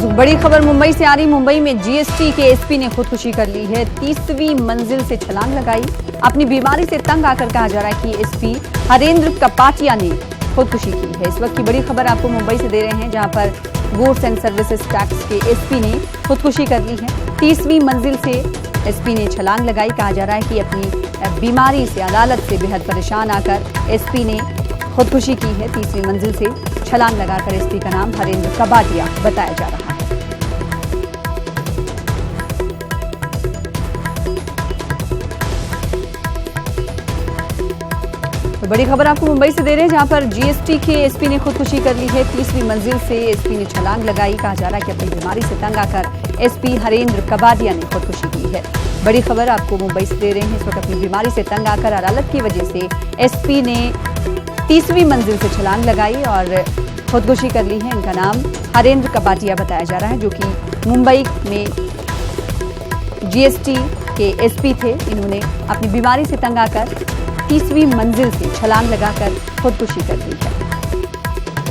बड़ी खबर मुंबई से आ रही। मुंबई में जीएसटी के एसपी ने खुदकुशी कर ली है। 30वीं मंजिल से छलांग लगाई। अपनी बीमारी से तंग आकर कहा जा रहा है कि एसपी हरेंद्र कपाटिया ने खुदकुशी की है। इस वक्त की बड़ी खबर आपको मुंबई से दे रहे हैं, जहां पर गुड्स एंड सर्विसेज टैक्स के एसपी ने खुदकुशी कर ली है। 30वीं मंजिल से एसपी ने छलांग लगाई। कहा जा रहा है कि अपनी बीमारी से, अदालत से बेहद परेशान आकर एसपी ने खुदकुशी की है। 30वीं मंजिल से छलांग लगाकर एसपी का नाम हरेंद्र कपाडिया बताया जा रहा है। तो बड़ी खबर आपको मुंबई से दे रहे हैं, जहां पर जीएसटी के एसपी ने खुदकुशी कर ली है। 30वीं मंजिल से एसपी ने छलांग लगाई। कहा जा रहा है कि अपनी बीमारी से तंग आकर एसपी हरेंद्र कपाडिया ने खुदकुशी की है। बड़ी खबर आपको मुंबई से दे रहे हैं। इस वक्त अपनी बीमारी से तंग आकर अदालत की वजह से एसपी ने 30वीं मंजिल से छलांग लगाई और खुदकुशी कर ली है। इनका नाम हरेंद्र कपाटिया बताया जा रहा है, जो कि मुंबई में जीएसटी के एसपी थे। इन्होंने अपनी बीमारी से तंग आकर 30वीं मंजिल से छलांग लगाकर खुदकुशी कर ली है।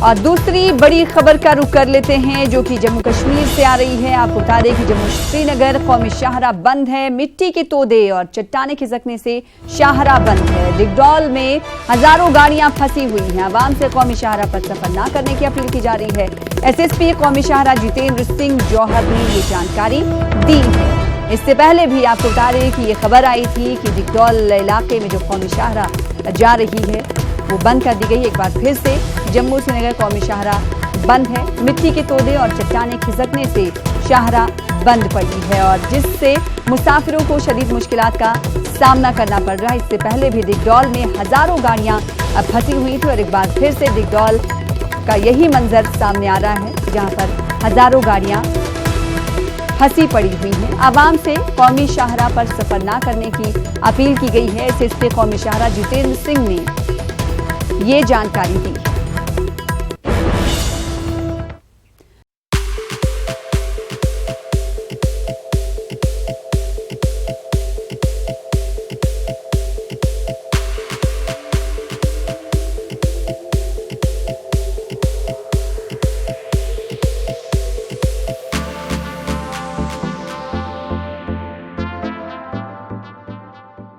और दूसरी बड़ी खबर का रुख कर लेते हैं, जो कि जम्मू कश्मीर से आ रही है। आपको बता दें कि जम्मू श्रीनगर कौमी शाहराह बंद है। मिट्टी के तोदे और चट्टाने खिसकने से शाहराह बंद है। डिगडॉल में हजारों गाड़ियां फंसी हुई हैं। आवाम से कौमी शाहराह पर सफर न करने की अपील की जा रही है। एसएसपी कौमी शाहराह जितेंद्र सिंह जौहर ने ये जानकारी दी है। इससे पहले भी आपको बता दें कि ये खबर आई थी कि डिगडॉल इलाके में जो कौमी शाहराह जा रही है वो बंद कर दी गई। एक बार फिर से जम्मू श्रीनगर कौमी शाहराह बंद है। मिट्टी के तोदे और चट्टाने खिसकने से शाहराह बंद पड़ी है और जिससे मुसाफिरों को शदीद मुश्किलात का सामना करना पड़ रहा है। इससे पहले भी डिगडॉल में हजारों गाड़ियां फंसी हुई थी और एक बार फिर से डिगडॉल का यही मंजर सामने आ रहा है, जहां पर हजारों गाड़ियां फंसी पड़ी हुई हैं। आवाम से कौमी शाहराह पर सफर न करने की अपील की गई है। एसएसपी कौमी शाहराह जितेंद्र सिंह ने ये जानकारी दी।